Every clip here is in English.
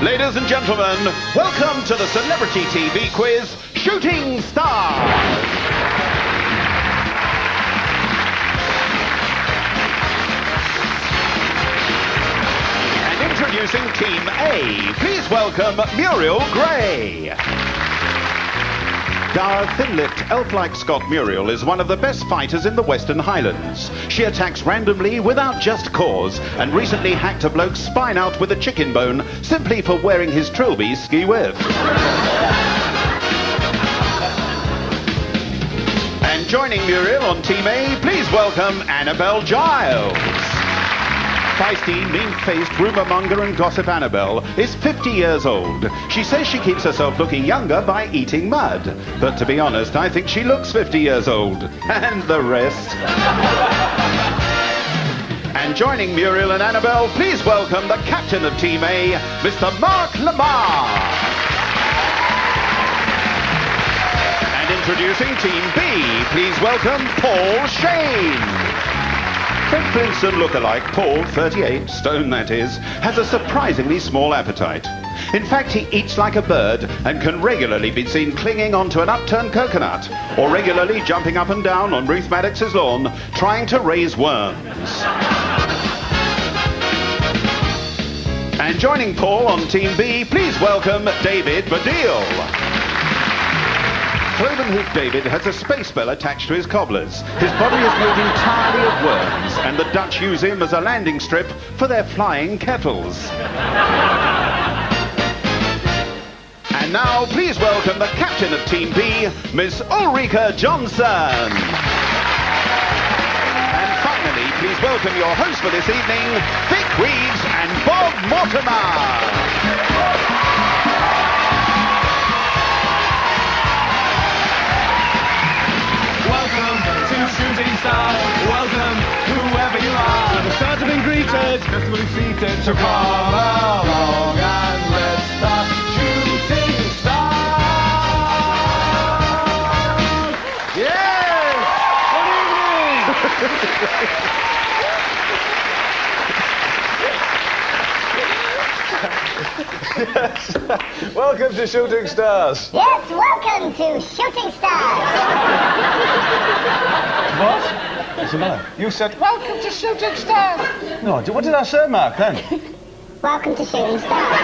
Ladies and gentlemen, welcome to the Celebrity TV quiz, Shooting Stars. And introducing Team A, please welcome Muriel Gray. Our thin-lipped, elf-like Scott Muriel is one of the best fighters in the Western Highlands. She attacks randomly without just cause and recently hacked a bloke's spine out with a chicken bone simply for wearing his trilby ski whip. And joining Muriel on Team A, please welcome Annabelle Giles. Feisty, mean-faced rumour-monger and gossip Annabelle is 50 years old. She says she keeps herself looking younger by eating mud. But to be honest, I think she looks 50 years old. And the rest. And joining Muriel and Annabelle, please welcome the captain of Team A, Mr. Mark Lamar. And introducing Team B, please welcome Paul Shane. Fred Flintstone look-alike Paul, 38, stone that is, has a surprisingly small appetite. In fact, he eats like a bird and can regularly be seen clinging onto an upturned coconut or regularly jumping up and down on Ruth Maddox's lawn trying to raise worms. And joining Paul on Team B, please welcome David Baddiel. Cloven Hoof David has a space bell attached to his cobblers. His body is made entirely of worms, and the Dutch use him as a landing strip for their flying kettles. And now, please welcome the captain of Team B, Miss Ulrika Johnson. And finally, please welcome your hosts for this evening, Vic Reeves and Bob Mortimer. Shooting stars, welcome, whoever you are. The stars have been greeted, festivally seated. So come along and let's start shooting stars. Yes! Good evening! Yes. Welcome to Shooting Stars. Yes, welcome to Shooting Stars. What? What's the matter? You said, welcome to Shooting Stars. No, what did I say, Mark, then? Welcome to Shooting Stars.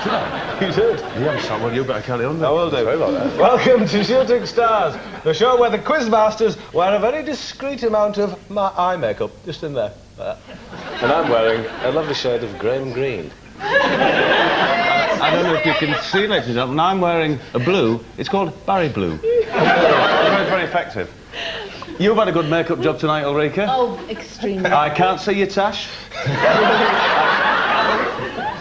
Did I? You did? Yeah, so well, you better carry on then. I will do. Sorry about that. Welcome to Shooting Stars, the show where the quizmasters wear a very discreet amount of eye makeup, just in there. And I'm wearing a lovely shade of graham green. I don't know if you can see, ladies and gentlemen, I'm wearing a blue. It's called Barry Blue. Very effective. You've had a good makeup job tonight, Ulrika. Oh, extremely. I can't see your tash.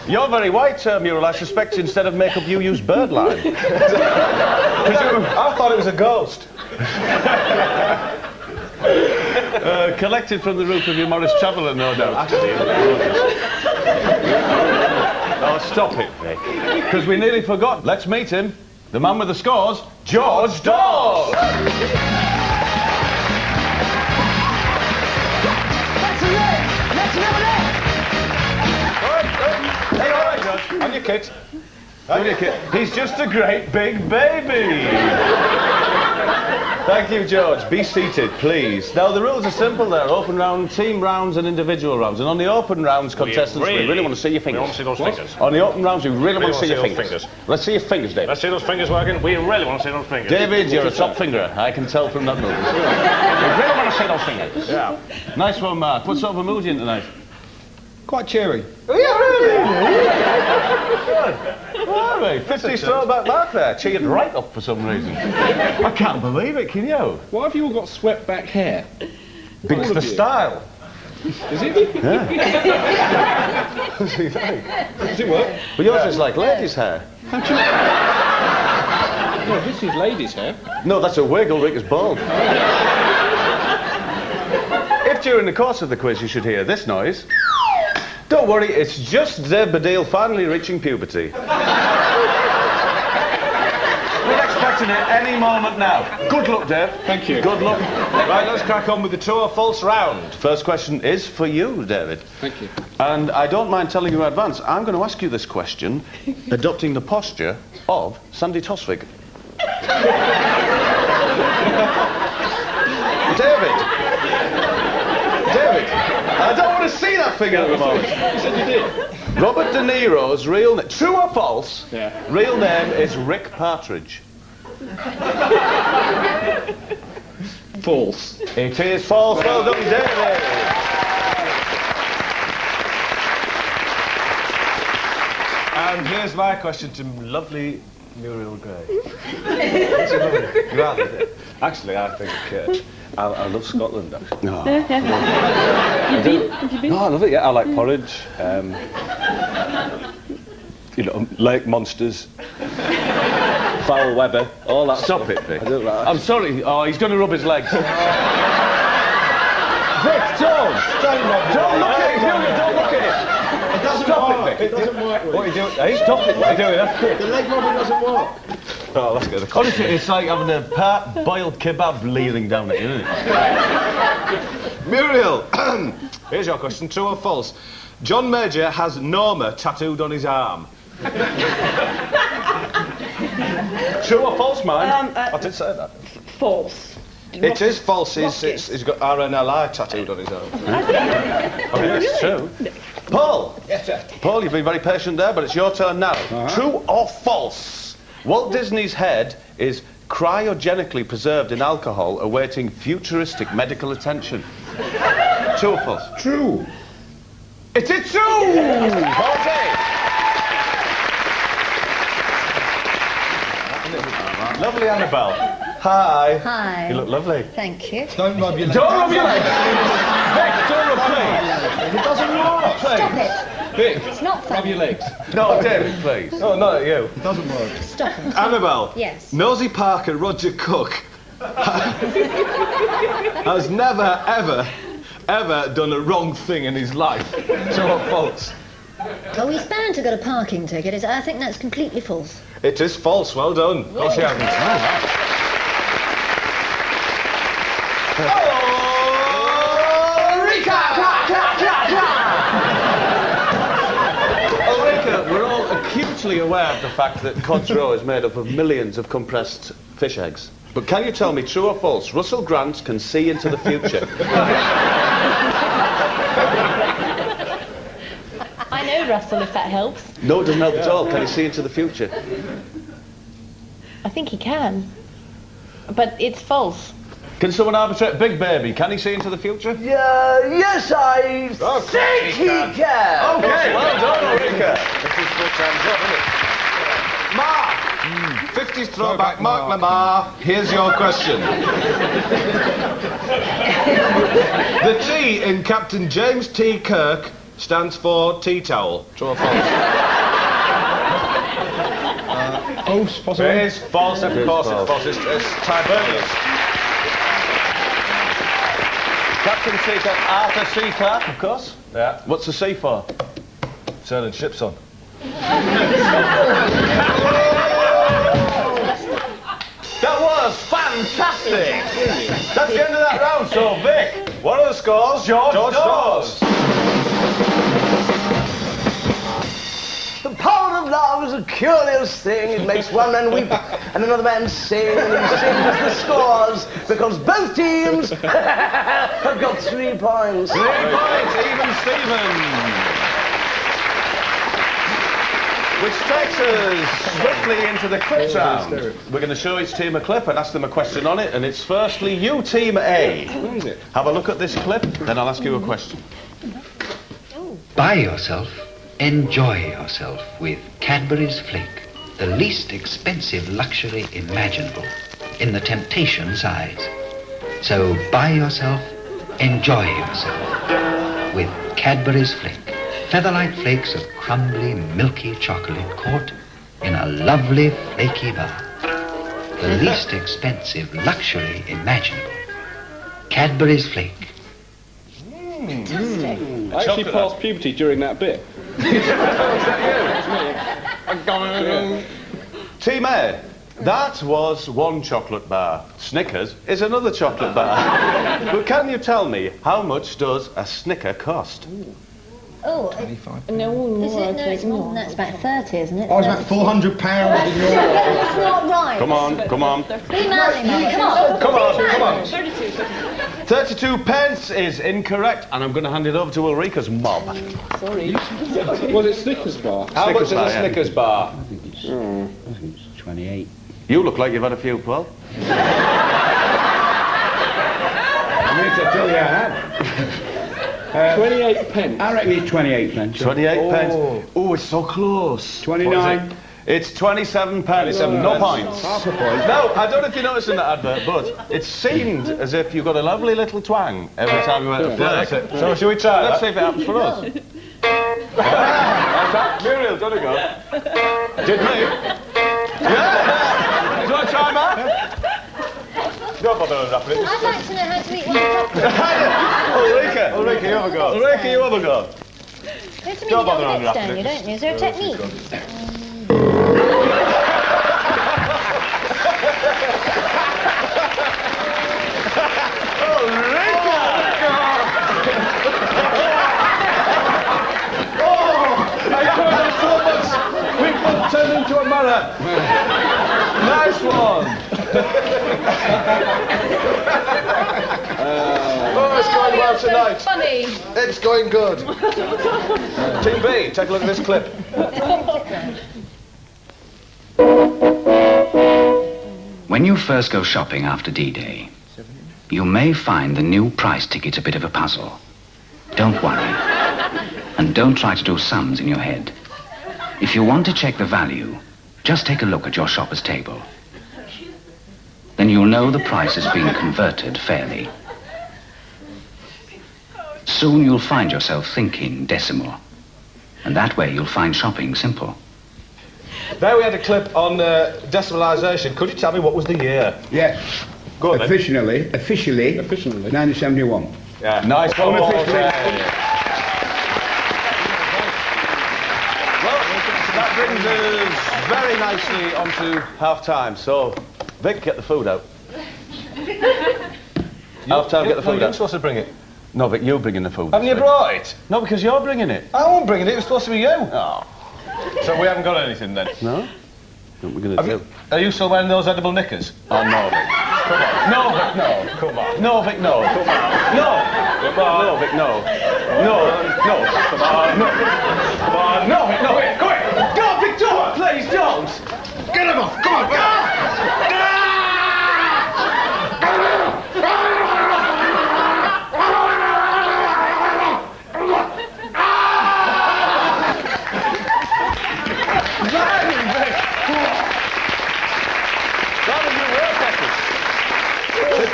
You're very white, Muriel. I suspect instead of makeup you use birdlime. I thought it was a ghost. Collected from the roof of your Morris Traveller, no doubt. Oh, stop it, Vic. Because we nearly forgot. Let's meet him. The man with the scores, George Dawes. Hey, all right, George. On your kit. On your kit. He's just a great big baby. Thank you, George. Be seated, please. Now, the rules are simple there. Open round, team rounds and individual rounds. And on the open rounds, contestants, we really want to see your fingers. We want to see those fingers. On the open rounds, we really want to see your fingers. Let's see your fingers, David. Let's see those fingers working. We really want to see those fingers. David, you're a top fingerer. I can tell from that move. We really want to see those fingers. Yeah. Nice one, Mark. What sort of a mood are you in tonight? Quite cheery. Oh, yeah, really? Good. All right. 50s throwback Mark there. Cheered right up for some reason. I can't believe it, can you? Why have you all got swept back hair? It's the style. Is it? Yeah. What do you think? Does it work? Well, yours is like ladies' hair. How do you... No, this is ladies' hair. No, that's a wig. Ulrika's bald. If during the course of the quiz you should hear this noise, don't worry, it's just Zeb Baddiel finally reaching puberty. The next expecting it any moment now. Good luck, Dave. Thank you. Good luck. Right, let's crack on with the true or false round. First question is for you, David. Thank you. And I don't mind telling you in advance, I'm going to ask you this question, adopting the posture of Sandy Tosvig. David, I don't want to see that figure at the moment. You said you did. Robert De Niro's real name, true or false? Yeah. Real name is Rick Partridge. False. It is false. Well done, David. And here's my question to lovely Muriel Gray. Actually, I think I love Scotland. Actually. No. Have you been? No, I love it, yeah. I like porridge. You know, lake monsters. Foul weather. All that Stop stuff. it, Vic. I don't like I'm sorry. Oh, he's going to rub his legs. Vic, don't look at him. Don't look at him. It doesn't Stop work. it, Vic. It doesn't work. What are you doing? Hey, stop it. What are you doing? The leg rubbing doesn't work. Oh, that's good. Honestly, it's like having a boiled kebab leering down at you, isn't it? Muriel, here's your question, true or false? John Major has Norma tattooed on his arm. True or false, mine? I did say that. False. It is false. He's got RNLI tattooed on his arm. I mean, it's true. Paul! Yes, sir. Paul, you've been very patient there, but it's your turn now. True or false? Walt Disney's head is cryogenically preserved in alcohol awaiting futuristic medical attention. True or false? True. It is true! Okay. Lovely Annabelle. Hi. Hi. You look lovely. Thank you. Don't rub your leg. Don't rub your legs! Vic, don't rub, please! It doesn't work. Stop it. Vic, It's not rub funny. your legs. No, David, please. No, not at you. It doesn't work. Stop it. Annabelle. Yes. Nosy Parker, Roger Cook has never, ever done a wrong thing in his life. True or false? Oh, he's bound to get a parking ticket. I think that's completely false. It is false. Well done. Oh, she hasn't. Oh, Rika! Oh, Rika, we're all acutely aware of the fact that Cod's Row is made up of millions of compressed fish eggs. But can you tell me, true or false, Russell Grant can see into the future? I know Russell, if that helps. No, it doesn't help at all. Can he see into the future? I think he can. But it's false. Can someone arbitrate Big Baby? Can he see into the future? Yes, I think he can. Okay, well done, Ulrika. This is full-time job, isn't it? Mark! 50s throwback, Mark Lamar. Here's your question. The T in Captain James T. Kirk stands for tea towel. True or false? False, possibly. It is false, of course it's false. It's Tiberius. Captain C. Kirk, Arthur C. Clarke, of course. Yeah. What's the C for? Turning ships on. That was fantastic! That's the end of that round, so Vic, what are the scores? George Dawes. The power of love is a curious thing. It makes one man weep and another man sing, and he sings the scores because both teams have got 3 points. 3 points, even Steven. Which takes us swiftly into the clip round. We're going to show each team a clip and ask them a question on it, and it's firstly you, Team A. Have a look at this clip, then I'll ask you a question. Buy yourself, enjoy yourself with Cadbury's Flake, the least expensive luxury imaginable in the temptation size. So buy yourself, enjoy yourself with Cadbury's Flake. Feather-light flakes of crumbly, milky chocolate caught in a lovely flaky bar. The least expensive luxury imaginable. Cadbury's Flake. Fantastic. I actually passed puberty during that bit. Team A, That was one chocolate bar. Snickers is another chocolate bar. But can you tell me, how much does a Snicker cost? Oh, 25. No, is it? No, it's more than that. It's about 30, isn't it? Oh, it's about £400. That's not right. Come on, come on. Be manly, Mother. Come on. Come on, come on. 32. 32 pence is incorrect, and I'm going to hand it over to Ulrika's mob. Sorry. Was it Snickers bar? How much is a Snickers bar? I think it's 28. You look like you've had a few, Paul. I mean to tell you I have. 28 pence. I reckon it's 28 pence. 28 pence. Oh, it's so close. 29. It's 27 pence. No points. Half a point. No, I don't know if you noticed in that advert, but it seemed as if you got a lovely little twang every time you went to play. That's it. So, shall we try Let's that? see if it happens for us. Muriel, got to go. Did me? Yeah! Do you want to try, Mark? Don't bother unwrapping it. I'd like to know how to eat one chocolate. Ulrika, you have a go. Ulrika, you have a go. You have to make Don't bother it unwrapping down it. you, don't you? Is there a technique? Turned into a mallet. Nice one. Oh, it's going well tonight. Funny. It's going good. Team B, take a look at this clip. When you first go shopping after D-Day, you may find the new price ticket a bit of a puzzle. Don't worry. And don't try to do sums in your head. If you want to check the value, just take a look at your shopper's table. Then you'll know the price is being converted fairly. Soon you'll find yourself thinking decimal. And that way you'll find shopping simple. There we had a clip on decimalisation. Could you tell me what was the year? Yes. Go on, then. Officially, 1971. Yeah, nice one. Unofficially. Well, that brings us very nicely onto half-time. So, Vic, get the food out. Half-time, get the food You're out. supposed to bring it. No, Vic, you're bringing the food. Haven't you brought it? No, because you're bringing it. I wasn't bringing it. It was supposed to be you. Oh. So we haven't got anything then. No? What are we going to do? Are you still wearing those edible knickers? Oh, no, Vic. Come on. No, Vic, no. Come on. No, Vic, no. Come on. No. Come on. No, Vic, no. No. No. Come on. No. Come on. No, Vic, no. Quick, quick. Don't, Vic, don't. Please, don't. Get him off! Come on!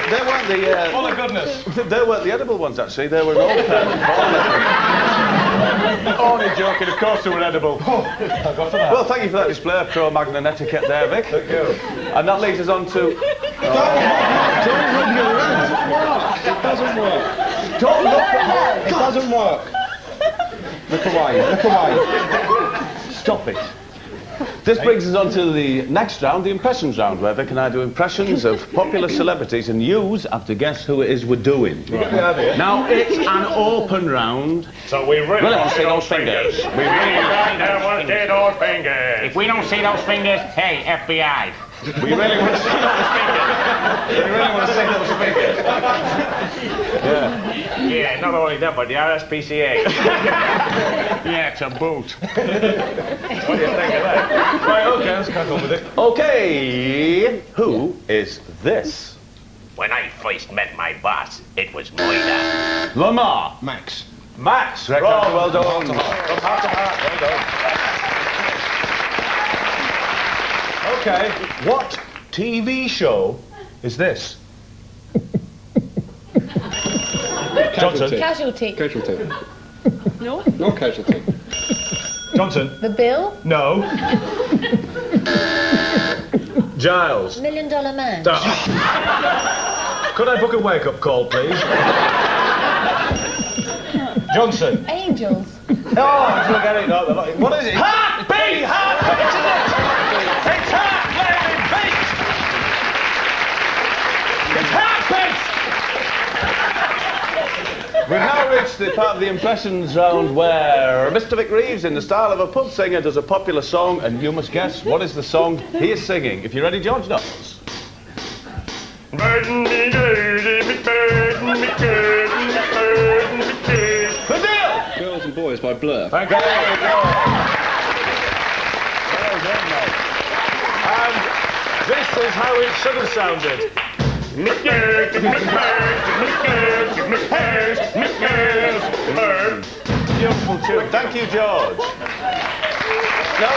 They weren't the... Oh, my goodness. They weren't the edible ones, actually. They were all Only joking. Of course they were edible. Oh, I got to that. Well, thank you for that display of Cro-Magnon etiquette there, Vic. Thank you. And that leads us on to... Don't rub your hands! It doesn't work. Don't look... It doesn't work. Look away. Look away. Stop it. This brings us on to the next round, the impressions round, where Vic and I do impressions of popular celebrities, and yous have to guess who it is we're doing. Now, it's an open round. So we really Well, want to see those fingers. fingers. We really want to see those fingers. If we don't see those fingers, hey, FBI. We really want to see those fingers. We really want to see those fingers. Yeah. Yeah, not only that, but the RSPCA. Yeah, it's a boot. What do you think of that? Right, okay, let's crack on with it. Okay, who is this? When I first met my boss, it was Moida. Lamar. Max. Max. Oh, well done. From heart to heart. Well done. Okay, what TV show is this? Johnson. Casualty. Casualty. No? No casualty. Johnson. The Bill? No. Giles. $1 Million Man. Could I book a wake-up call, please? Johnson. Angels. Oh, forget it. No, what is it? Heartbeat! Heartbeat! It's heartbeat! reached the part of the impressions round where Mr. Vic Reeves, in the style of a pub singer, does a popular song, and you must guess what is the song he is singing. If you're ready, George Knowles. Girls and Boys by Blur. Thank you. Well done, mate. And this is how it should have sounded. Beautiful tune. Thank you, George. Now,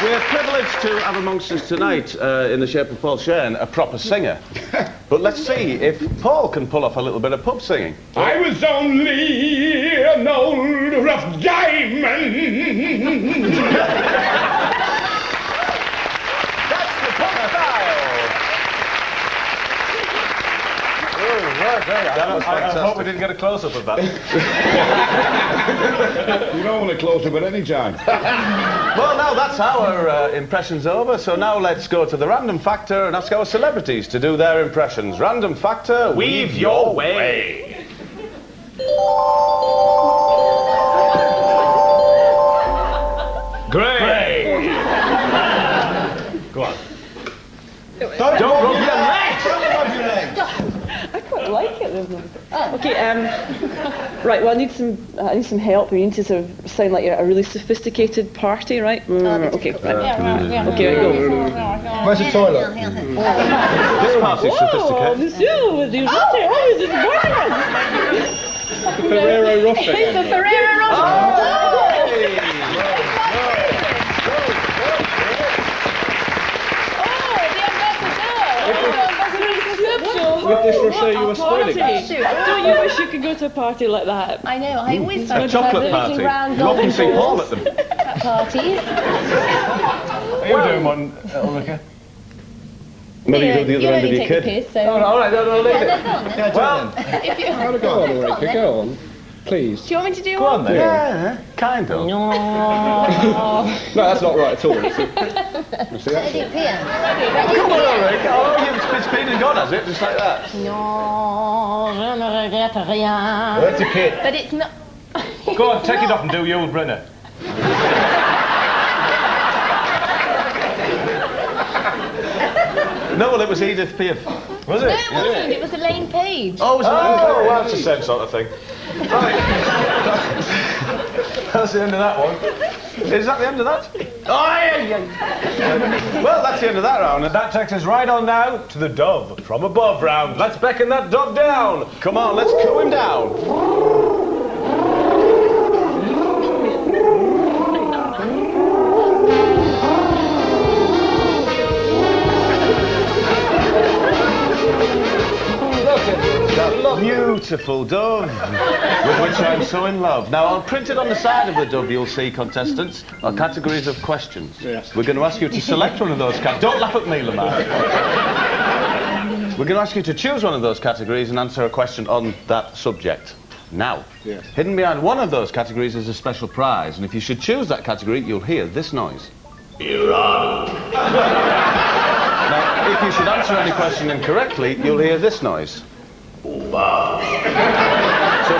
we're privileged to have amongst us tonight, in the shape of Paul Shane, a proper singer. But let's see if Paul can pull off a little bit of pub singing. I was only an old rough diamond. That's the pub style. Oh, right there. I hope we didn't get a close-up of that. You don't want to close up at any time. Well, now that's our impressions over, so now let's go to the random factor and ask our celebrities to do their impressions. Random factor, weave your way. Great. Go on. Don't rub your legs. Don't rub your legs. I quite like it. Okay, right, well, I need some help. We need to sort of sound like a really sophisticated party, right? Okay, right. Okay, go. Where's the toilet? This party's sophisticated. Monsieur, the water, how is it working? Ferrero Rocher. It's the Ferrero Rocher. With this Rocher, you were spoiling. Don't you wish you could go to a party like that? I know, I always A chocolate party. You often see Paul at them. parties. Are you doing one, Ulrika? Maybe you do the other end of your kid. Piss, so... Oh, all right, no, leave it. Yeah, Well, go on, Ulrika, go on. Please. Do you want me to do go on one? then. Yeah, kind of. No. No, that's not right at all. Ready, Pia? Come on, Ulrika. Oh, it's been and gone, has it? Just like that. No, je ne regrette rien. That's a kid. But it's not... Go on, take it off and do Yul Brynner. No, well, it was Edith Piaf. Was it? No, it wasn't. It was Elaine Page. Oh, was it? Oh, well, it's the same sort of thing. Right. That's the end of that one. Is that the end of that? Oh, yeah. Well, that's the end of that round, and that takes us right on now to the dove from above round. Let's beckon that dove down. Come on, let's coo him down. Beautiful dove, with which I'm so in love. Now, printed on the side of the dove, you'll see, contestants, are categories of questions. Yes. We're going to ask you to select one of those categories. Don't laugh at me, Lamar. We're going to ask you to choose one of those categories and answer a question on that subject. Now, yes. Hidden behind one of those categories is a special prize, and if you should choose that category, you'll hear this noise. Iran. Now, if you should answer any question incorrectly, you'll hear this noise. So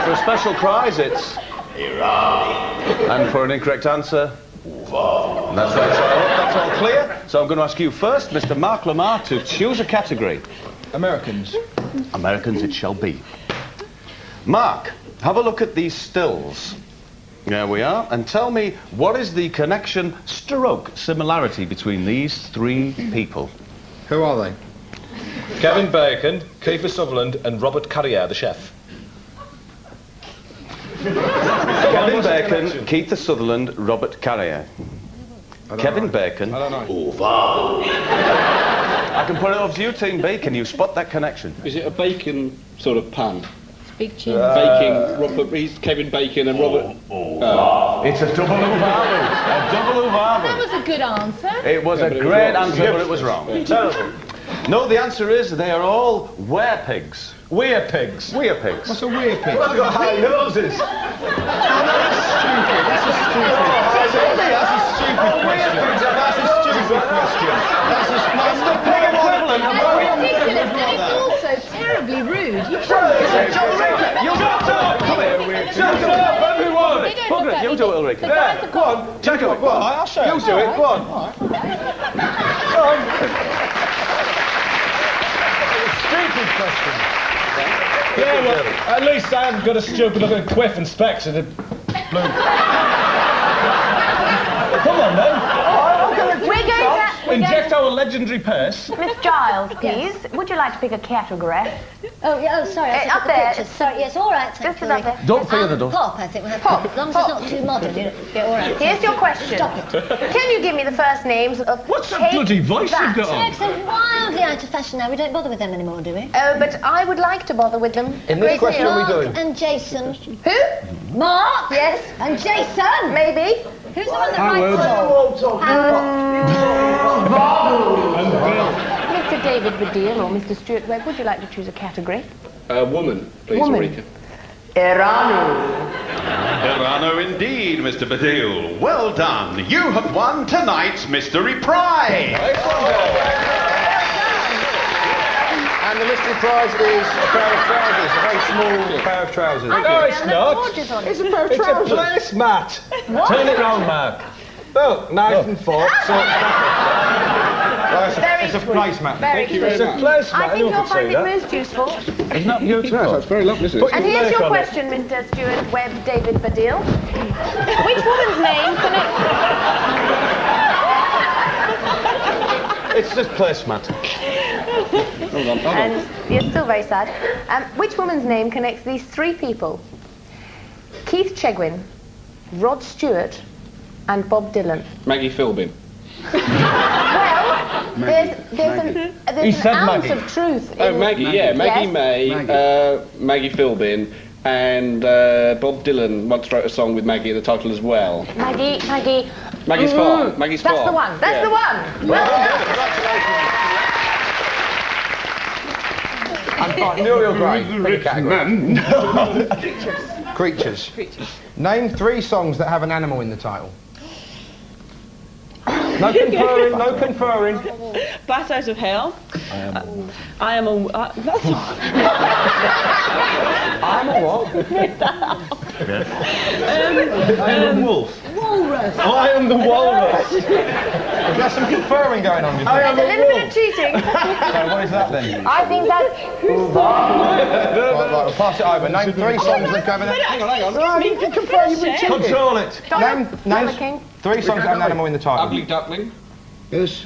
for a special prize, it's Iran. And for an incorrect answer, That's right. So I hope that's all clear. So I'm going to ask you first, Mr. Mark Lamar, to choose a category. Americans. Americans it shall be. Mark, have a look at these stills. There we are. And tell me, what is the connection, stroke, similarity between these three people? Who are they? Kevin Bacon, Kiefer Sutherland, and Robert Carrier, the chef. Kevin Bacon, Keith Sutherland, Robert Carrier. Kevin Bacon. I don't know. I can put it over to you, Team B. Can you spot that connection? Is it a bacon sort of pan? Big chin. Baking, he's Kevin Bacon and Robert... It's a double uvavu. A double uvavu. That was a good answer. It was a great answer, but it was wrong. Terrible. No, the answer is they are all werepigs. Werepigs. Werepigs. What's a weird pig? Well, they've got high noses. That's a stupid question. That's a stupid question. That's the pig equivalent. That's ridiculous, and it's also terribly rude. You shouldn't. do it, Ulrika. guys have Go on. Take it. Go on. I'll show you. You do it. Go on. Go on. Stupid question. Yeah, well, at least I haven't got a stupid looking quiff and specs and a blue. Come on, then. We're going to... Inject our legendary purse. Miss Giles, please. Would you like to pick a category? Oh, yeah, sorry, I up there. The sorry, yes, all right, thank you. Up there. Don't fear the door. Pop, I think we'll have pop. As long as it's not too modern, yeah, all right. Here's your question. Stop it. Can you give me the first names of... What's that bloody voice you've got on? They're wildly out of fashion now. We don't bother with them anymore, do we? Oh, but I would like to bother with them. In this question we do. Mark and Jason. Who? Mark? Yes. And Jason? Maybe. Who's the one that writes all? Mr. David Baddiel or Mr. Stuart Webb, would you like to choose a category? Woman, please, Woman. Ulrika. Erano. Erano indeed, Mr. Baddiel. Well done. You have won tonight's Mystery Prize. And the mystery prize is a pair of trousers, a very small pair of trousers. No, it's not. It's a pair of trousers. It's a placemat. What? Turn it round, Mark. Oh, knife and fork. So Very it's a sweet. placemat. Very Thank you very sweet. much. Placemat, I think you'll find it that. most useful. Isn't that your trousers? That's very lovely, isn't it? And here's make your on it. question, Mr. Stuart Webb, David Baddiel. Which woman's name connects... It's just placemat. Hold on. And you're still very sad. Which woman's name connects these three people? Keith Chegwin, Rod Stewart, and Bob Dylan. Maggie Philbin. Well, there's an ounce of truth in... Oh, Maggie, yeah. Maggie Yes. May, Maggie Philbin, and Bob Dylan once wrote a song with Maggie in the title as well. Maggie's Farm. Maggie's That's Farm. the one. That's Yeah. the one. Well And fine, Muriel Gray. Pick a category. Creatures. Name 3 songs that have an animal in the title. No conferring, no conferring. Bat Out of Hell. I am a... that's I'm a what? I am a wolf. Walrus. I am the walrus. There's some conferring going on. I am There's a a little bit of wolf. cheating. So what is that then? I think that... Right, we'll pass it over. Name 3 songs that have an animal. Hang on. No, you can confer. You've been cheating. Control it. Name 3 songs that have an animal in the title. Ugly Duckling. Yes.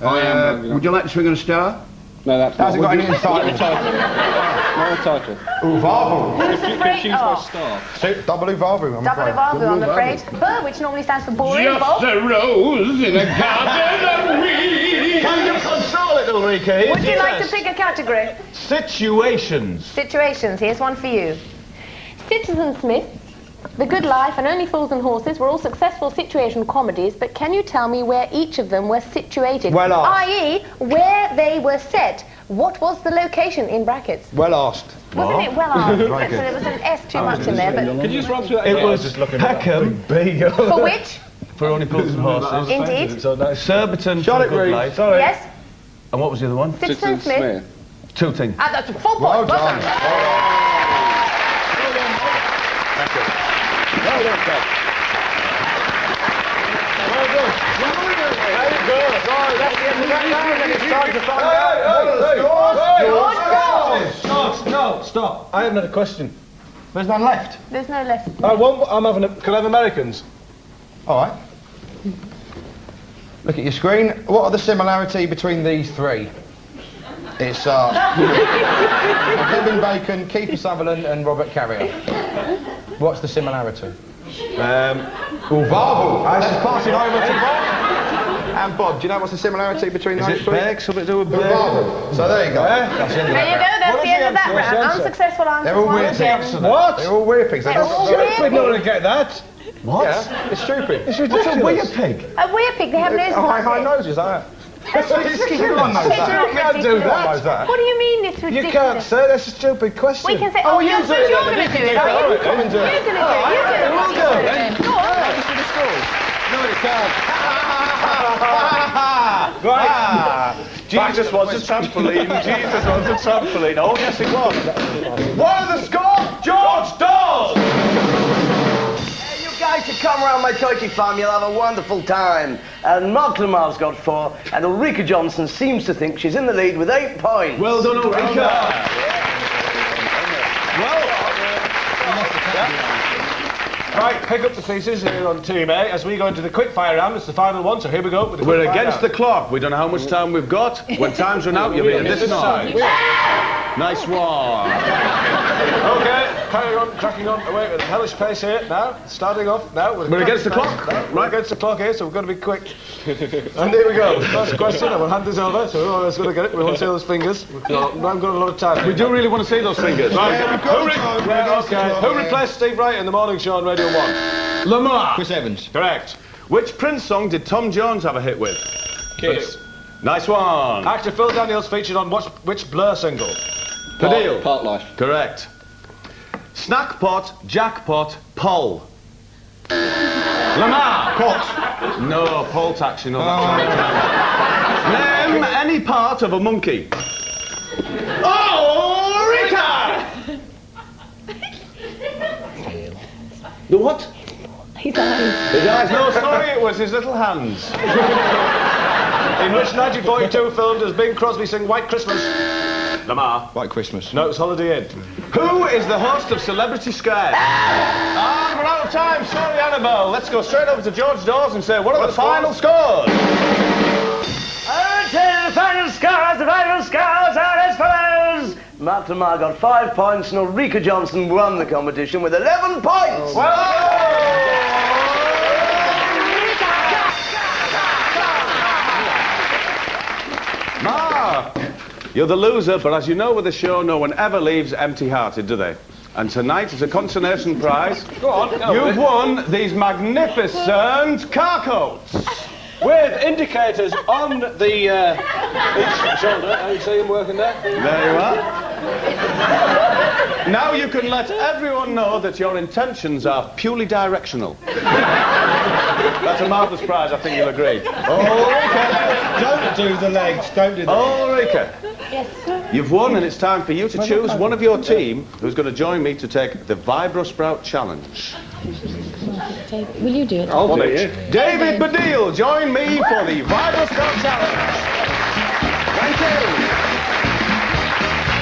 Would you like to swing on a star? No, that's not. Hasn't got any in the title. No title. Uvavu. Confused by star. Double Uvavu, I'm Double afraid. Uvavu, I'm afraid. Burr, which normally stands for boring. Bob. a rose in a garden of weeds. Can you control it, Ulrika? Would you like to pick a category? Situations. Situations. Here's one for you. Citizen Smith, The Good Life, and Only Fools and Horses were all successful situation comedies, but can you tell me where each of them were situated? Well asked. i.e., where they were set. What was the location in brackets? Well asked. Wasn't it well asked? Very good. So there was an S too much in there, but... Can you just run through that It again? was Peckham, Beagle. For which? For Only Fools and Horses. Indeed. So that's Surbiton, Charlotte for Good Reed. Life. Sorry. Yes? And what was the other one? Citizen Smith. Tooting. Ah, that's a full point. Well Well done. done. No, stop. I have another question. There's none left. There's no left. I'm having a... Can I have Americans? All right. Look at your screen. What are the similarity between these 3? It's Kevin Bacon, Kiefer Sutherland, and Robert Carrier. What's the similarity? Uvavu. This is passing over to Bob. And Bob, do you know what's the similarity between Is those it 3? Beg? Something to do with Beg? Uvavu. So there you go. That's the end of There you that go, that's What the is end the of that answer? What's the round. answer? Unsuccessful answer. They're all one weird again. things. What? They're all weird pigs. They're all We're weird. not going to get that. What? Yeah, it's stupid. It's ridiculous. What's a weird pig? A weird pig, they have nose High points. noses, like that. Everyone knows that. You can't do Everyone knows that. that. What do you mean it's You ridiculous? can't say that's a stupid question. We can say, Oh, you you're do it. going to do it, are you? All right, come and do it. You're going to do it, you do it. We'll do it. Go on. No, it can't. Right. Jesus wants a trampoline. Jesus wants a trampoline. Oh, yes, it was. What are the score? George Dawes! You guys like to come around my turkey farm, you'll have a wonderful time. And Mark Lamar's got 4, and Ulrika Johnson seems to think she's in the lead with 8 points. Well done, Ulrika. Right, pick up the pieces here on Team A as we go into the quick fire round. It's the final one, so here we go. With the We're against the clock. We don't know how much time we've got. When time's run out, you'll be on this side. Nice one. Okay, carrying on, cracking on away with a hellish pace here now. Starting off now. We're against the clock. Right against the clock here, so we've got to be quick. And here we go. First question, I will hand this over. So whoever's going to get it, we want to see those fingers. We haven't got a lot of time. We do really want to see those fingers. Right. Who replaced Steve Wright in the morning show on Radio 1? Lamar. Chris Evans. Correct. Which Prince song did Tom Jones have a hit with? Kiss. Nice one. Actor Phil Daniels featured on which Blur single? Padil. Part Life. Correct. Snackpot, jackpot, poll. Lamar. Pot. No, poll tax, you know that. Name any part of a monkey. Oh, Rita! The what? His eyes. His eyes. No, sorry, it was his little hands. In which 1942 film does Bing Crosby sing White Christmas? Lamar. White Christmas. No, it's Holiday Inn. Who is the host of Celebrity Squares? Ah, we're out of time. Sorry, Annabelle. Let's go straight over to George Dawes and say, what are the final scores? The final scores are as follows. Mark Lamar got 5 points and Ulrika Johnson won the competition with 11 points. Ma, you're the loser, but as you know with the show, no one ever leaves empty-hearted, do they? And tonight, as a consolation prize, you've won these magnificent car coats. With indicators on the each shoulder. You see him working there? There you are. Now you can let everyone know that your intentions are purely directional. That's a marvellous prize, I think you'll agree. Ulrika! Don't do the legs, don't do the legs. Ulrika! Yes. You've won, and it's time for you to choose one of your team who's going to join me to take the Vibrosprout Challenge. Will you do it? I'll do it. David Baddiel, join me for the Vibrosprout Challenge. Thank you.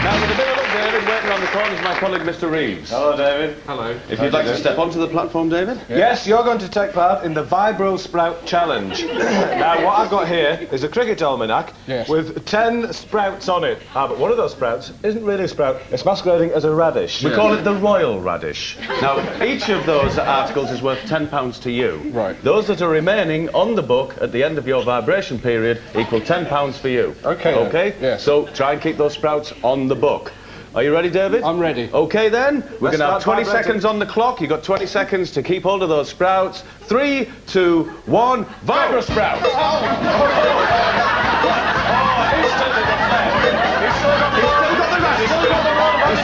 Now, with a bit of luck, David, waiting on the corner is my colleague, Mr. Reeves. Hello, David. Hello. If you'd like to step onto the platform, David. Yes, you're going to take part in the Vibrosprout Challenge. Now, what I've got here is a cricket almanac with 10 sprouts on it. But one of those sprouts isn't really a sprout. It's masquerading as a radish. We call it the royal radish. Now, each of those articles is worth £10 to you. Right. Those that are remaining on the book at the end of your vibration period equal £10 for you. Okay. Okay? Yeah. So try and keep those sprouts on the book. Are you ready, David? I'm ready. Okay, then. We're going to have 20 vibrating. seconds on the clock. You've got 20 seconds to keep hold of those sprouts. 3, 2, 1, Vibrosprout! He's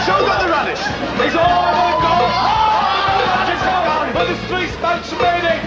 still got the radish. He's all got. Oh, the radish is gone. But there's 3 sprouts remaining.